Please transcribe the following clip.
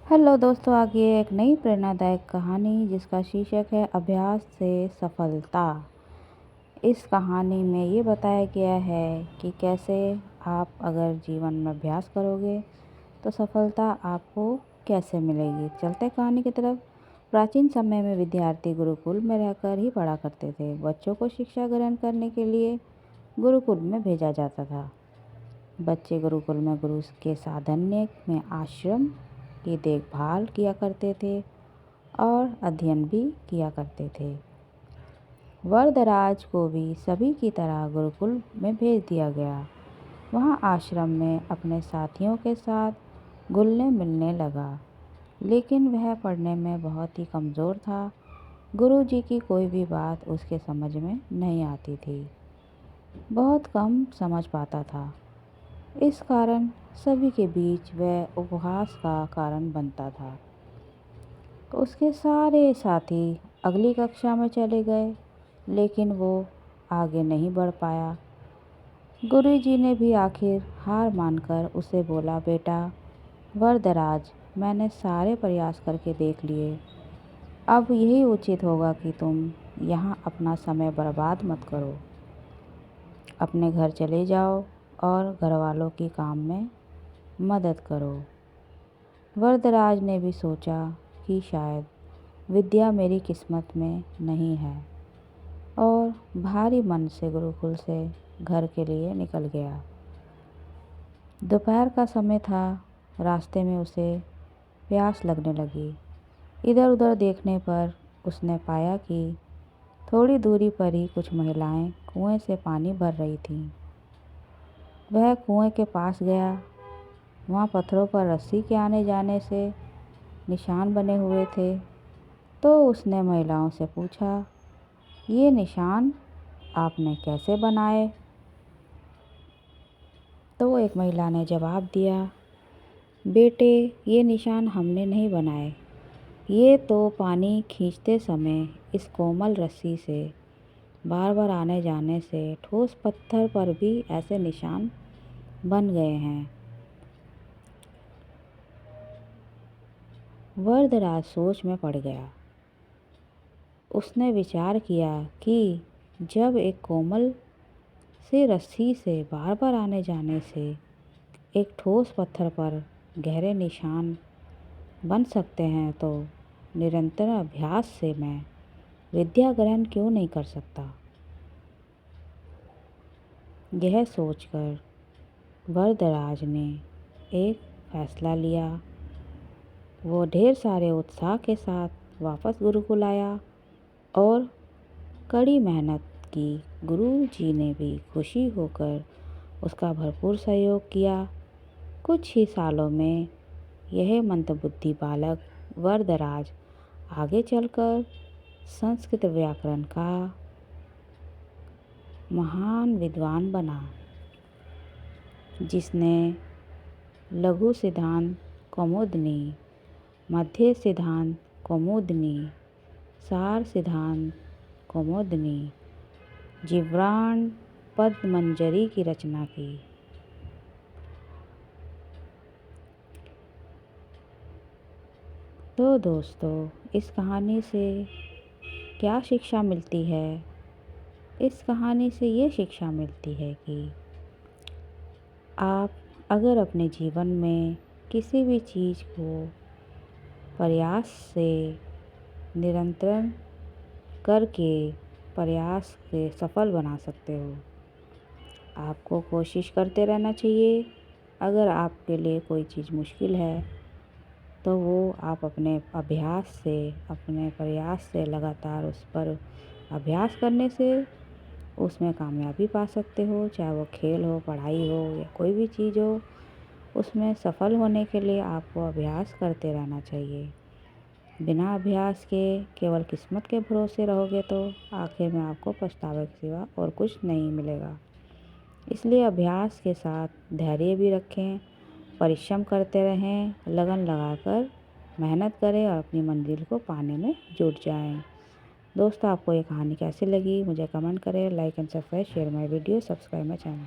Hello दोस्तों, आगे एक नई प्रेरणादायक कहानी जिसका शीर्षक है अभ्यास से सफलता। इस कहानी में ये बताया गया है कि कैसे आप अगर जीवन में अभ्यास करोगे तो सफलता आपको कैसे मिलेगी। चलते कहानी की तरफ। प्राचीन समय में विद्यार्थी गुरुकुल में रहकर ही पढ़ा करते थे। बच्चों को शिक्षा ग्रहण करने के लिए गुरुकुल में भेजा जाता था। बच्चे गुरुकुल में गुरु के साधन्य में आश्रम की देखभाल किया करते थे और अध्ययन भी किया करते थे। वरदराज को भी सभी की तरह गुरुकुल में भेज दिया गया। वहाँ आश्रम में अपने साथियों के साथ घुलने मिलने लगा, लेकिन वह पढ़ने में बहुत ही कमज़ोर था। गुरुजी की कोई भी बात उसके समझ में नहीं आती थी, बहुत कम समझ पाता था। इस कारण सभी के बीच वह उपहास का कारण बनता था। उसके सारे साथी अगली कक्षा में चले गए, लेकिन वो आगे नहीं बढ़ पाया। गुरुजी ने भी आखिर हार मानकर उसे बोला, बेटा वरदराज, मैंने सारे प्रयास करके देख लिए। अब यही उचित होगा कि तुम यहाँ अपना समय बर्बाद मत करो। अपने घर चले जाओ और घर वालों की काम में मदद करो। वरदराज ने भी सोचा कि शायद विद्या मेरी किस्मत में नहीं है, और भारी मन से गुरुकुल से घर के लिए निकल गया। दोपहर का समय था। रास्ते में उसे प्यास लगने लगी। इधर उधर देखने पर उसने पाया कि थोड़ी दूरी पर ही कुछ महिलाएं कुएं से पानी भर रही थीं। वह कुएं के पास गया। वहाँ पत्थरों पर रस्सी के आने जाने से निशान बने हुए थे। तो उसने महिलाओं से पूछा, ये निशान आपने कैसे बनाए? तो एक महिला ने जवाब दिया, बेटे ये निशान हमने नहीं बनाए। ये तो पानी खींचते समय इस कोमल रस्सी से बार बार आने जाने से ठोस पत्थर पर भी ऐसे निशान बन गए हैं। वरदराज सोच में पड़ गया। उसने विचार किया कि जब एक कोमल सी रस्सी से बार बार आने जाने से एक ठोस पत्थर पर गहरे निशान बन सकते हैं, तो निरंतर अभ्यास से मैं विद्या ग्रहण क्यों नहीं कर सकता। यह सोचकर वरदराज ने एक फैसला लिया। वो ढेर सारे उत्साह के साथ वापस गुरुकुल आया और कड़ी मेहनत की। गुरुजी ने भी खुशी होकर उसका भरपूर सहयोग किया। कुछ ही सालों में यह मंदबुद्धि बालक वरदराज आगे चलकर संस्कृत व्याकरण का महान विद्वान बना, जिसने लघु सिद्धांत कौमुदनी, मध्य सिद्धांत कौमुदनी, सार सिद्धांत कौमुदनी, जिव्राण पद्मंजरी की रचना की। तो दोस्तों, इस कहानी से क्या शिक्षा मिलती है? इस कहानी से ये शिक्षा मिलती है कि आप अगर अपने जीवन में किसी भी चीज़ को प्रयास से निरंतर करके प्रयास से सफल बना सकते हो। आपको कोशिश करते रहना चाहिए। अगर आपके लिए कोई चीज़ मुश्किल है तो वो आप अपने अभ्यास से, अपने प्रयास से लगातार उस पर अभ्यास करने से उसमें कामयाबी पा सकते हो। चाहे वो खेल हो, पढ़ाई हो या कोई भी चीज़ हो, उसमें सफल होने के लिए आपको अभ्यास करते रहना चाहिए। बिना अभ्यास के केवल किस्मत के भरोसे रहोगे तो आखिर में आपको पछतावे के सिवा और कुछ नहीं मिलेगा। इसलिए अभ्यास के साथ धैर्य भी रखें, परिश्रम करते रहें, लगन लगाकर मेहनत करें और अपनी मंजिल को पाने में जुट जाएं। दोस्तों, आपको ये कहानी कैसी लगी मुझे कमेंट करें। Like and subscribe, share my video, subscribe my channel.